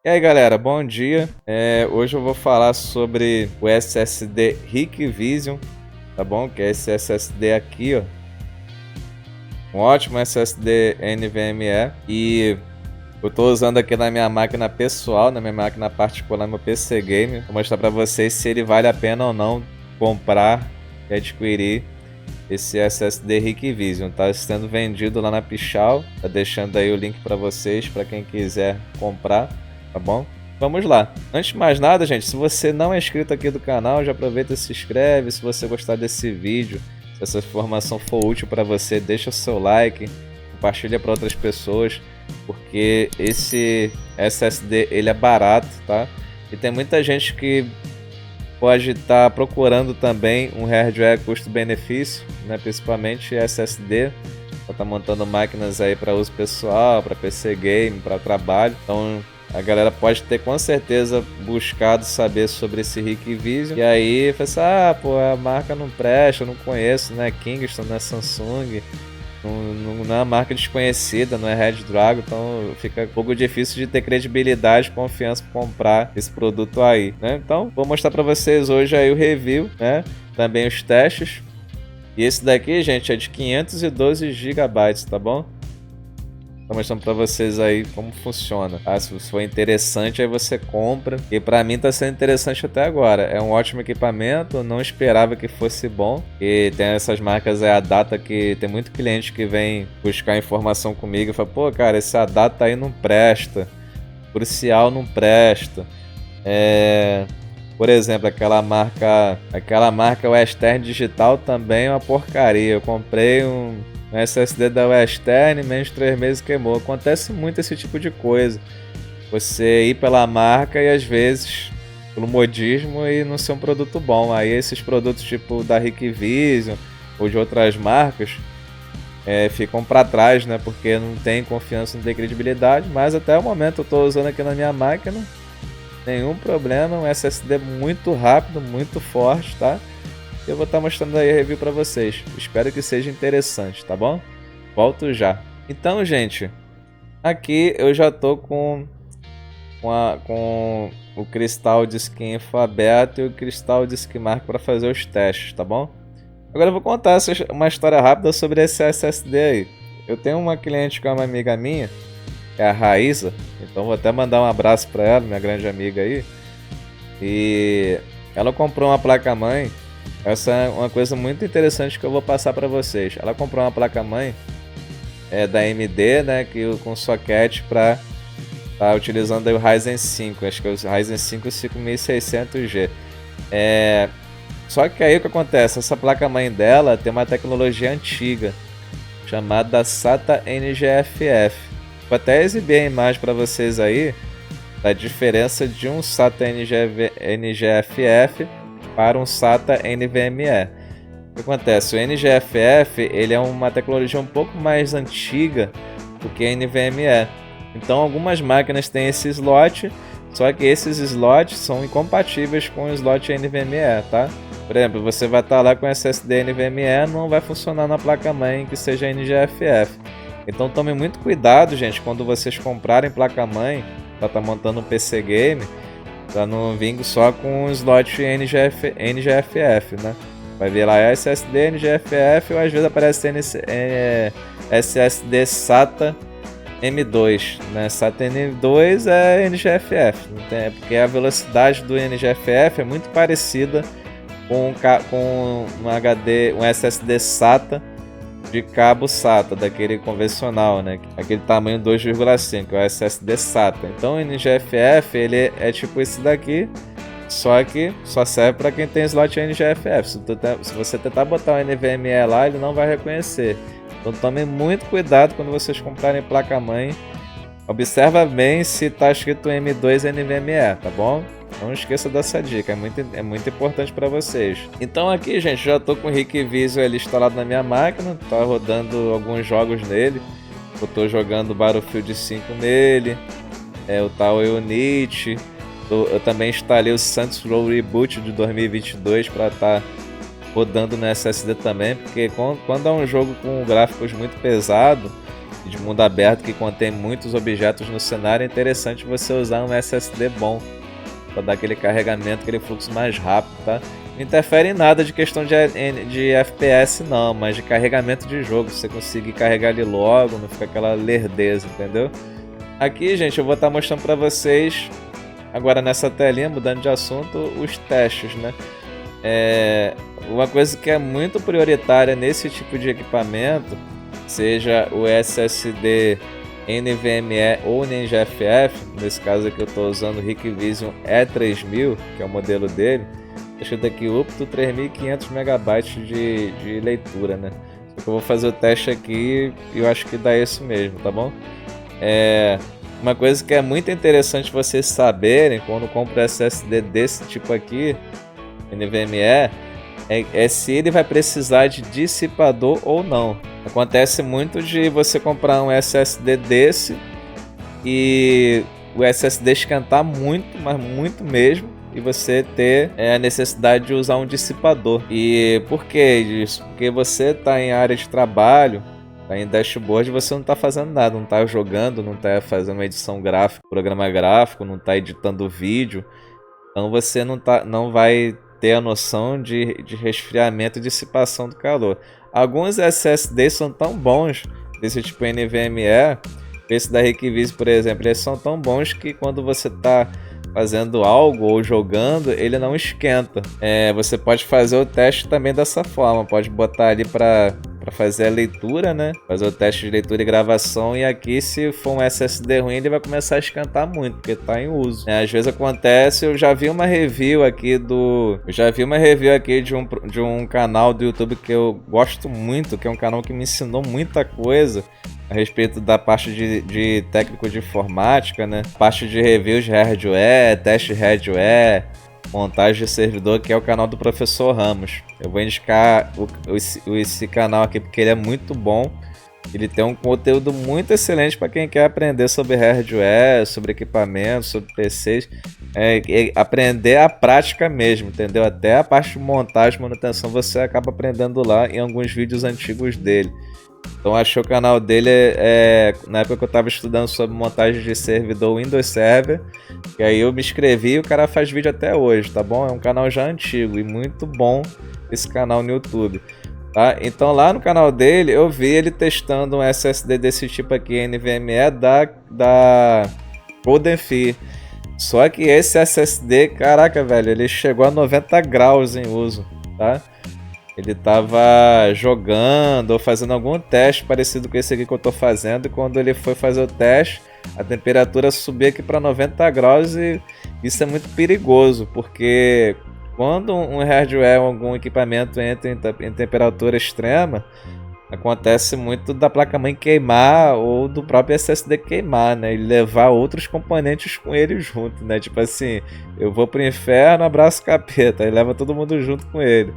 E aí galera, bom dia. Hoje eu vou falar sobre o SSD Hikvision, tá bom? Que é esse SSD aqui, ó. Um ótimo SSD NVMe e eu tô usando aqui na minha máquina pessoal, na minha máquina particular, meu PC Game. Vou mostrar pra vocês se ele vale a pena ou não comprar e adquirir esse SSD Hikvision. Tá sendo vendido lá na Pichau, tá deixando aí o link pra vocês, pra quem quiser comprar. Tá bom? Vamos lá. Antes de mais nada, gente, se você não é inscrito aqui do canal, já aproveita e se inscreve. Se você gostar desse vídeo, se essa informação for útil para você, deixa o seu like, compartilha para outras pessoas, porque esse SSD ele é barato, tá? E tem muita gente que pode estar procurando também um hardware custo-benefício, né? Principalmente SSD, para estar montando máquinas aí para uso pessoal, para PC game, para trabalho. Então a galera pode ter com certeza buscado saber sobre esse Hikvision. E aí, fala assim, pô, a marca não presta, eu não conheço, não é Kingston, não é Samsung, não é uma marca desconhecida, não é Red Dragon, então fica um pouco difícil de ter credibilidade e confiança para comprar esse produto aí, né? Então, vou mostrar para vocês hoje aí o review, né? Também os testes. E esse daqui, gente, é de 512 GB, tá bom? Tô mostrando pra vocês aí como funciona, tá? Se for interessante, aí você compra. E pra mim tá sendo interessante até agora. É um ótimo equipamento, eu não esperava que fosse bom. E tem essas marcas aí, a Data, que tem muito cliente que vem buscar informação comigo e fala, pô, cara, esse Adata aí não presta. Crucial não presta. Por exemplo, aquela marca Western Digital também é uma porcaria. Eu comprei um SSD da Western, menos de 3 meses queimou. Acontece muito esse tipo de coisa. Você ir pela marca e às vezes pelo modismo e não ser um produto bom. Aí esses produtos tipo da Hikvision ou de outras marcas ficam para trás, né? Porque não tem confiança, não tem credibilidade. Mas até o momento eu estou usando aqui na minha máquina. Nenhum problema, um SSD muito rápido, muito forte, tá? Eu vou estar mostrando aí a review para vocês. Espero que seja interessante, tá bom? Volto já. Então, gente, aqui eu já tô com o cristal de skin info aberto e o cristal de skin mark para fazer os testes, tá bom? Agora eu vou contar uma história rápida sobre esse SSD aí. Eu tenho uma cliente que é uma amiga minha, que é a Raíssa, então vou até mandar um abraço para ela, minha grande amiga aí. E ela comprou uma placa-mãe. Essa é uma coisa muito interessante que eu vou passar para vocês. Ela comprou uma placa-mãe da AMD, né, com socket para tá utilizando aí o Ryzen 5, acho que é o Ryzen 5 5600G. Só que aí o que acontece? Essa placa-mãe dela tem uma tecnologia antiga chamada SATA NGFF. Vou até exibir a imagem para vocês aí da diferença de um SATA NGFF para um SATA NVMe. O que acontece? O NGFF ele é uma tecnologia um pouco mais antiga do que a NVMe. Então algumas máquinas têm esse slot, só que esses slots são incompatíveis com o slot NVMe, tá? Por exemplo, você vai estar lá com SSD NVMe, não vai funcionar na placa-mãe que seja NGFF. Então tome muito cuidado, gente, quando vocês comprarem placa-mãe para estar montando um PC game, para não vir só com um slot NGFF, né? Vai vir lá SSD NGFF ou às vezes aparece SSD SATA M2, né? SATA M2 é NGFF, porque a velocidade do NGFF é muito parecida com um SSD SATA de cabo SATA, daquele convencional, né? Aquele tamanho 2,5, é o SSD SATA. Então o NGFF ele é tipo esse daqui, só que só serve para quem tem slot NGFF. Se você tentar botar o NVMe lá, ele não vai reconhecer. Então tome muito cuidado quando vocês comprarem placa-mãe. Observa bem se está escrito M2 NVMe, tá bom? Não esqueça dessa dica, é muito importante para vocês. Então aqui, gente, já estou com o Hikvision instalado na minha máquina, tá rodando alguns jogos nele. Eu estou jogando Battlefield 5 nele, o Tower Unity. Eu também instalei o Saints Row Reboot de 2022 para estar rodando no SSD também, porque quando é um jogo com gráficos muito pesado, de mundo aberto que contém muitos objetos no cenário, é interessante você usar um SSD bom para dar aquele carregamento, aquele fluxo mais rápido, tá? Não interfere em nada de questão de FPS não, mas de carregamento de jogo, você conseguir carregar ele logo, não fica aquela lerdeza, entendeu? Aqui, gente, eu vou estar mostrando para vocês, agora nessa telinha, mudando de assunto, os testes, né? Uma coisa que é muito prioritária nesse tipo de equipamento, seja o SSD NVMe ou NGFF, nesse caso aqui eu estou usando o Hikvision E3000, que é o modelo dele, escrito aqui up to 3.500 MB de leitura, né? Eu vou fazer o teste aqui e eu acho que dá isso mesmo, tá bom? Uma coisa que é muito interessante vocês saberem quando compra SSD desse tipo aqui, NVMe, é se ele vai precisar de dissipador ou não. Acontece muito de você comprar um SSD desse e o SSD esquentar muito, mas muito mesmo, e você ter a necessidade de usar um dissipador. E por que isso? Porque você está em área de trabalho, está em dashboard, você não está fazendo nada, não está jogando, não está fazendo uma edição gráfica, programa gráfico, não está editando vídeo. Então você não vai ter a noção de resfriamento e dissipação do calor. Alguns SSDs são tão bons, desse tipo NVMe, esse da Hikvision, por exemplo, eles são tão bons que quando você está fazendo algo ou jogando, ele não esquenta. Você pode fazer o teste também dessa forma, pode botar ali para fazer a leitura, né? Fazer o teste de leitura e gravação, e aqui se for um SSD ruim ele vai começar a esquentar muito, porque está em uso. Às vezes acontece, eu já vi uma review aqui de um canal do YouTube que eu gosto muito, que é um canal que me ensinou muita coisa a respeito da parte de técnico de informática, né? Parte de reviews de hardware, teste de hardware, montagem de servidor, que é o canal do Professor Ramos. Eu vou indicar esse canal aqui porque ele é muito bom. Ele tem um conteúdo muito excelente para quem quer aprender sobre hardware, sobre equipamentos, sobre PCs. Aprender a prática mesmo, entendeu? Até a parte de montagem e manutenção você acaba aprendendo lá em alguns vídeos antigos dele. Então achei o canal dele, na época que eu estava estudando sobre montagem de servidor Windows Server, e aí eu me inscrevi e o cara faz vídeo até hoje, tá bom? É um canal já antigo e muito bom esse canal no YouTube, tá? Então lá no canal dele eu vi ele testando um SSD desse tipo aqui, NVMe da Golden Fi. Só que esse SSD, caraca velho, ele chegou a 90 graus em uso, tá? Ele tava jogando ou fazendo algum teste parecido com esse aqui que eu tô fazendo, e quando ele foi fazer o teste, a temperatura subiu aqui para 90 graus, e isso é muito perigoso, porque quando um hardware ou algum equipamento entra em temperatura extrema, acontece muito da placa-mãe queimar ou do próprio SSD queimar, né? E levar outros componentes com ele junto, né? Tipo assim, eu vou pro inferno, abraço o capeta, e leva todo mundo junto com ele.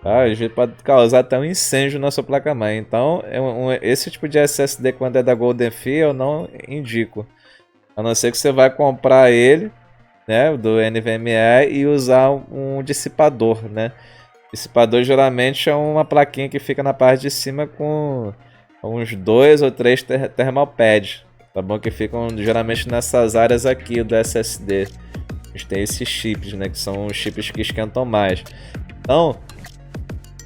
Tá? Às vezes pode causar até um incêndio na sua placa-mãe. Então, esse tipo de SSD, quando é da Golden Fi, eu não indico. A não ser que você vai comprar ele, né, do NVMe, e usar um dissipador, né? Dissipador geralmente é uma plaquinha que fica na parte de cima com uns 2 ou 3 thermal pads, tá bom? Que ficam geralmente nessas áreas aqui do SSD. A gente tem esses chips, né, que são os chips que esquentam mais. Então,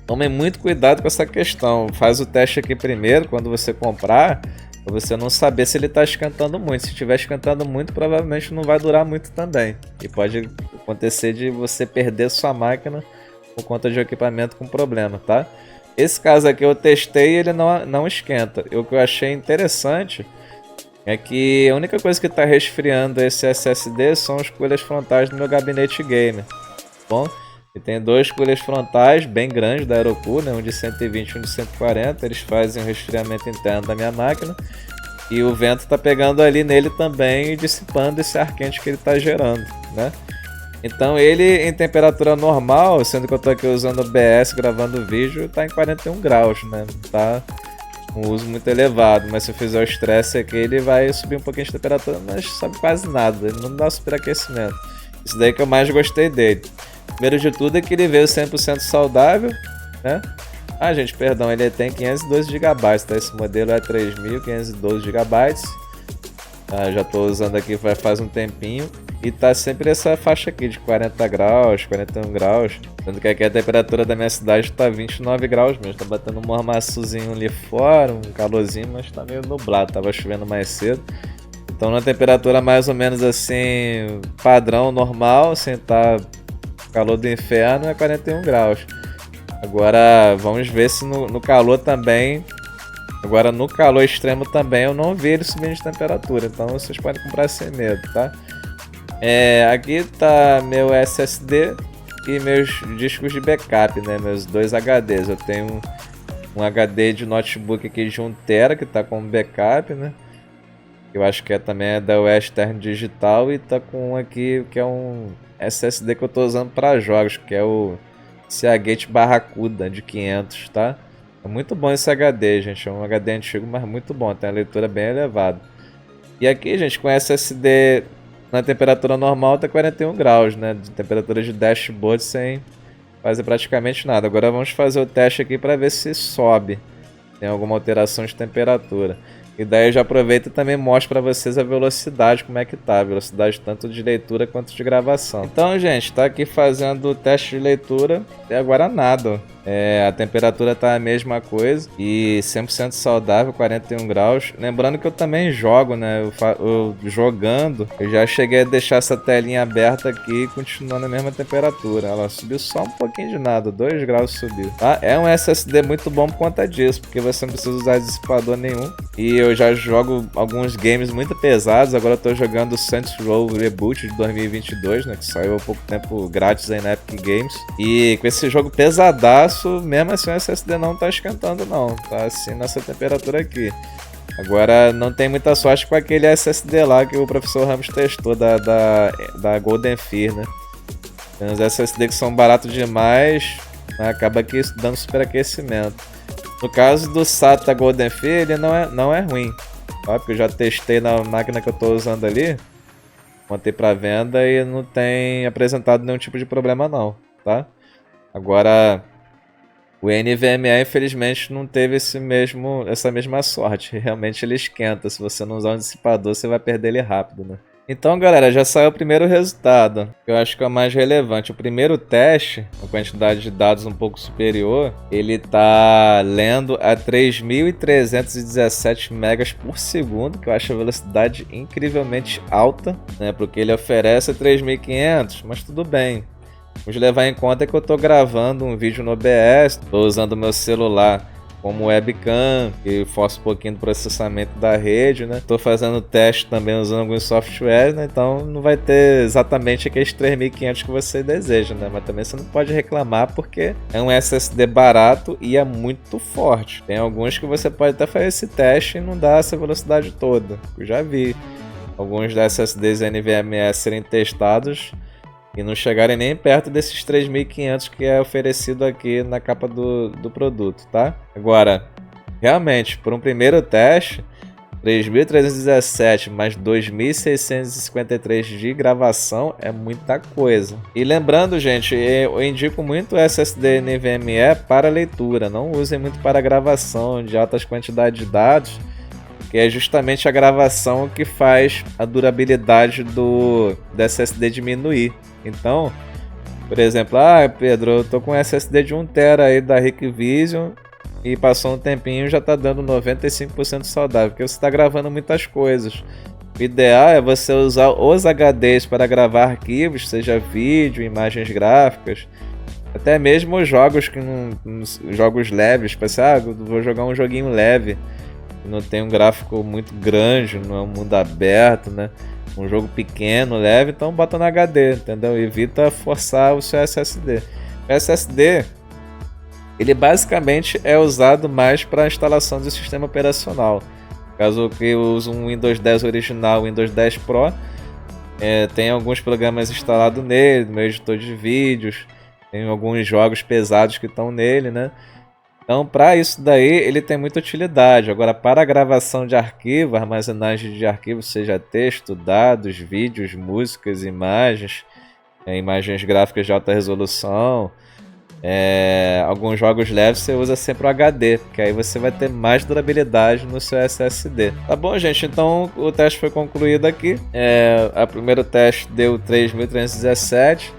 tome muito cuidado com essa questão. Faz o teste aqui primeiro, quando você comprar, para você não saber se ele está esquentando muito. Se estiver esquentando muito, provavelmente não vai durar muito também. E pode acontecer de você perder sua máquina por conta de um equipamento com problema, tá? Esse caso aqui eu testei e ele não esquenta. O que eu achei interessante é que a única coisa que está resfriando esse SSD são as coelhas frontais do meu gabinete gamer. Bom, e tem 2 coelhas frontais bem grandes da Aerocool, né? Um de 120 e um de 140. Eles fazem o resfriamento interno da minha máquina. E o vento está pegando ali nele também e dissipando esse ar quente que ele está gerando, né? Então ele em temperatura normal, sendo que eu estou aqui usando o OBS gravando o vídeo, está em 41 graus, né? Não tá um uso muito elevado, mas se eu fizer o estresse aqui ele vai subir um pouquinho de temperatura, mas sobe quase nada, ele não dá superaquecimento. Isso daí que eu mais gostei dele. Primeiro de tudo é que ele veio 100% saudável, né? Ah, gente, perdão, ele tem 512 GB, tá? Esse modelo é 3.512 GB. Tá, já tô usando aqui faz um tempinho. E tá sempre essa faixa aqui de 40 graus, 41 graus. Sendo que aqui a temperatura da minha cidade tá 29 graus mesmo. Tá batendo um mormaçozinho ali fora, um calorzinho, mas tá meio nublado. Tava chovendo mais cedo. Então na temperatura mais ou menos assim, padrão, normal, sem tá calor do inferno, é 41 graus. Agora vamos ver se no calor também. Agora no calor extremo também eu não vi ele subindo de temperatura. Então vocês podem comprar sem medo, tá? Aqui tá meu SSD e meus discos de backup, né? Meus dois HDs. Eu tenho um HD de notebook aqui de 1 TB que tá com backup, né? Eu acho que também é da Western Digital, e tá com um aqui que é um SSD que eu tô usando para jogos, que é o Seagate Barracuda de 500, tá? É muito bom esse HD, gente. É um HD antigo, mas muito bom. Tem uma leitura bem elevada. E aqui, gente, com SSD na temperatura normal tá 41 graus, né? De temperatura de dashboard sem fazer praticamente nada. Agora vamos fazer o teste aqui para ver se sobe. Tem alguma alteração de temperatura. E daí eu já aproveito e também mostro para vocês a velocidade, como é que tá. A velocidade tanto de leitura quanto de gravação. Então, gente, tá aqui fazendo o teste de leitura e agora nada, ó. A temperatura tá a mesma coisa e 100% saudável, 41 graus. Lembrando que eu também jogo, né? Eu jogando, eu já cheguei a deixar essa telinha aberta aqui, continuando a mesma temperatura. Ela subiu só um pouquinho de nada, 2 graus subiu. Tá? É um SSD muito bom por conta disso, porque você não precisa usar dissipador nenhum. E eu já jogo alguns games muito pesados. Agora eu tô jogando Saints Row Reboot de 2022, né? Que saiu há pouco tempo grátis aí na Epic Games. E com esse jogo pesadaço, mesmo assim o SSD não tá esquentando não, tá assim nessa temperatura aqui. Agora não tem muita sorte com aquele SSD lá que o professor Ramos testou da Golden Fear, né? Tem uns SSD que são baratos demais, mas acaba aqui dando superaquecimento. No caso do SATA Golden Fear, ele não é ruim, tá? Porque eu já testei na máquina que eu tô usando ali, montei para venda e não tem apresentado nenhum tipo de problema não, tá? Agora o NVMe infelizmente não teve essa mesma sorte. Realmente ele esquenta. Se você não usar um dissipador, você vai perder ele rápido, né? Então, galera, já saiu o primeiro resultado, que eu acho que é o mais relevante. O primeiro teste, com quantidade de dados um pouco superior, ele tá lendo a 3.317 megas por segundo, que eu acho a velocidade incrivelmente alta, né? Porque ele oferece 3.500, mas tudo bem. Vamos levar em conta que eu estou gravando um vídeo no OBS, estou usando o meu celular como webcam, que força um pouquinho do processamento da rede, né? Estou fazendo teste também usando alguns softwares, né? Então não vai ter exatamente aqueles 3.500 que você deseja, né? Mas também você não pode reclamar porque é um SSD barato e é muito forte. Tem alguns que você pode até fazer esse teste e não dá essa velocidade toda. Eu já vi alguns da SSDs NVMe serem testados e não chegarem nem perto desses 3.500 que é oferecido aqui na capa do produto, tá? Agora, realmente, por um primeiro teste, 3.317 mais 2.653 de gravação é muita coisa. E lembrando, gente, eu indico muito o SSD NVMe para leitura. Não usem muito para gravação de altas quantidades de dados, que é justamente a gravação que faz a durabilidade do SSD diminuir. Então, por exemplo, Pedro, eu tô com um SSD de 1 TB aí da Hikvision e passou um tempinho já tá dando 95% saudável, porque você está gravando muitas coisas. O ideal é você usar os HDs para gravar arquivos, seja vídeo, imagens gráficas, até mesmo jogos jogos leves, para vou jogar um joguinho leve, não tem um gráfico muito grande, não é um mundo aberto, né? Um jogo pequeno, leve, então bota no HD, entendeu? Evita forçar o seu SSD. O SSD, ele basicamente é usado mais para a instalação do sistema operacional. Caso que eu use um Windows 10 original, Windows 10 Pro, tem alguns programas instalados nele, meu editor de vídeos, tem alguns jogos pesados que estão nele, né? Então, para isso daí, ele tem muita utilidade. Agora, para a gravação de arquivo, armazenagem de arquivos, seja texto, dados, vídeos, músicas, imagens, imagens gráficas de alta resolução, alguns jogos leves você usa sempre o HD, que aí você vai ter mais durabilidade no seu SSD. Tá bom, gente? Então o teste foi concluído aqui. O primeiro teste deu 3.317.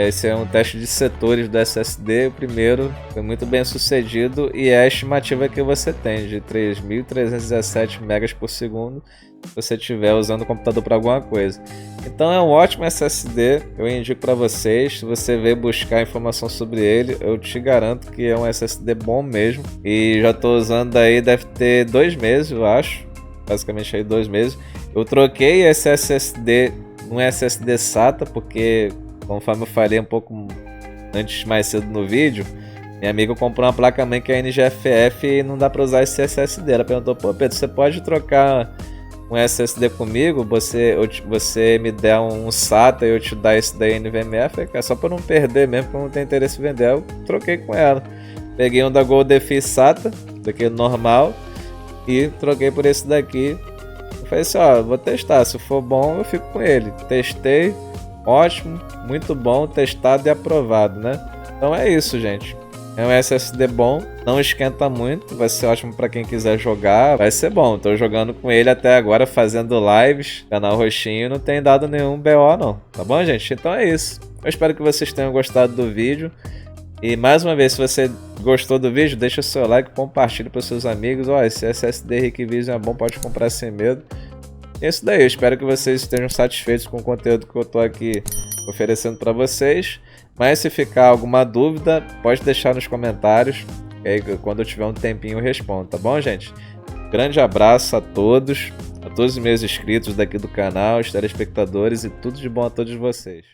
Esse é um teste de setores do SSD. O primeiro foi muito bem sucedido e é a estimativa que você tem de 3.317 megas por segundo se você estiver usando o computador para alguma coisa. Então é um ótimo SSD, eu indico para vocês. Se você veio buscar informação sobre ele, eu te garanto que é um SSD bom mesmo. E já estou usando aí, deve ter 2 meses, eu acho. Basicamente aí 2 meses. Eu troquei esse SSD num SSD SATA, porque, conforme eu falei um pouco antes, mais cedo no vídeo, minha amiga comprou uma placa-mãe que é NGFF e não dá para usar esse SSD. Ela perguntou: pô, Pedro, você pode trocar um SSD comigo? Você me der um SATA e eu te dar esse daí NVMe? Eu falei, cara, só para não perder mesmo, porque eu não tenho interesse em vender. Eu troquei com ela. Peguei um da Goldefi SATA, daquele normal, e troquei por esse daqui. Eu falei assim, ó, vou testar, se for bom eu fico com ele. Testei, ótimo, muito bom, testado e aprovado, né? Então é isso, gente. É um SSD bom, não esquenta muito, vai ser ótimo para quem quiser jogar, vai ser bom. Tô jogando com ele até agora, fazendo lives, canal roxinho, não tem dado nenhum BO não, tá bom, gente? Então é isso. Eu espero que vocês tenham gostado do vídeo. E mais uma vez, se você gostou do vídeo, deixa o seu like, compartilha para seus amigos. Ó, esse SSD Hikvision é bom, pode comprar sem medo. É isso daí, eu espero que vocês estejam satisfeitos com o conteúdo que eu tô aqui oferecendo para vocês. Mas se ficar alguma dúvida, pode deixar nos comentários. E aí, quando eu tiver um tempinho, eu respondo, tá bom, gente? Grande abraço a todos os meus inscritos daqui do canal, os telespectadores e tudo de bom a todos vocês.